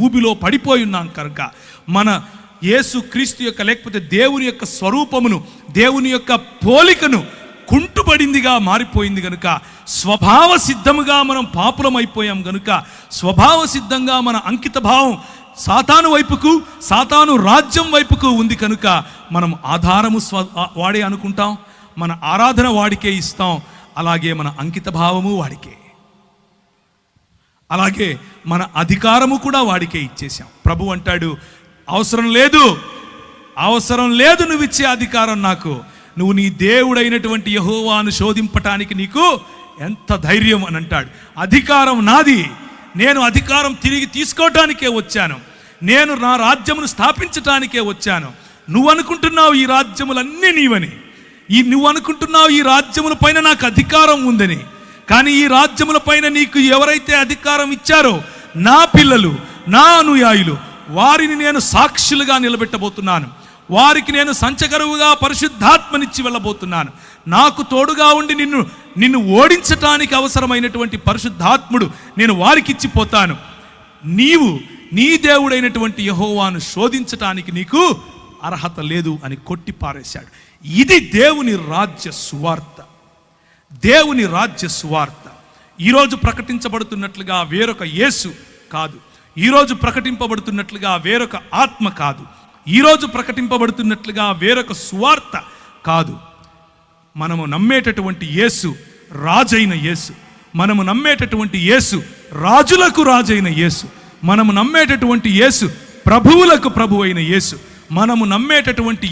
ఊబిలో పడిపోయి ఉన్నాం కనుక మన యేసు క్రీస్తు యొక్క లేకపోతే దేవుని యొక్క స్వరూపమును, దేవుని యొక్క పోలికను కుంటుపడిందిగా మారిపోయింది కనుక, స్వభావ సిద్ధముగా మనం పాపులమైపోయాం కనుక, స్వభావ సిద్ధంగా మన అంకిత భావం సాతాను వైపుకు, సాతాను రాజ్యం వైపుకు ఉంది కనుక మనం ఆధారము వాడే అనుకుంటాం, మన ఆరాధన వాడికే ఇస్తాం, అలాగే మన అంకిత భావము వాడికే, అలాగే మన అధికారము కూడా వాడికే ఇచ్చేసాం. ప్రభు అంటాడు, అవసరం లేదు నువ్వు ఇచ్చే అధికారం నాకు, నువ్వు నీ దేవుడైనటువంటి యెహోవాను శోధింపటానికి నీకు ఎంత ధైర్యం అని అంటాడు. అధికారం నాది, నేను అధికారం తిరిగి తీసుకోవటానికే వచ్చాను, నేను నా రాజ్యమును స్థాపించటానికే వచ్చాను. నువ్వు అనుకుంటున్నావు ఈ రాజ్యములన్నీ నీవని, నువ్వు అనుకుంటున్నావు ఈ రాజ్యముల పైన నాకు అధికారం ఉందని, కానీ ఈ రాజ్యముల పైన నీకు ఎవరైతే అధికారం ఇచ్చారో నా పిల్లలు, నా అనుయాయులు, వారిని నేను సాక్షులుగా నిలబెట్టబోతున్నాను, వారికి నేను సంచకరువుగా పరిశుద్ధాత్మనిచ్చి వెళ్ళబోతున్నాను. నాకు తోడుగా ఉండి నిన్ను ఓడించటానికి అవసరమైనటువంటి పరిశుద్ధాత్ముడు నేను వారికి ఇచ్చిపోతాను. నీవు నీ దేవుడైనటువంటి యెహోవాను శోధించటానికి నీకు అర్హత లేదు అని కొట్టి పారేశాడు. ఇది దేవుని రాజ్య సువార్త. దేవుని రాజ్య సువార్త ఈరోజు ప్రకటించబడుతున్నట్లుగా వేరొక యేసు కాదు, ఈరోజు ప్రకటింపబడుతున్నట్లుగా వేరొక ఆత్మ కాదు, ఈరోజు ప్రకటింపబడుతున్నట్లుగా వేరొక సువార్త కాదు. మనము నమ్మేటటువంటి యేసు రాజైన యేసు, మనము నమ్మేటటువంటి యేసు రాజులకు రాజైన యేసు, మనము నమ్మేటటువంటి యేసు ప్రభువులకు ప్రభువైన యేసు, మనము నమ్మేటటువంటి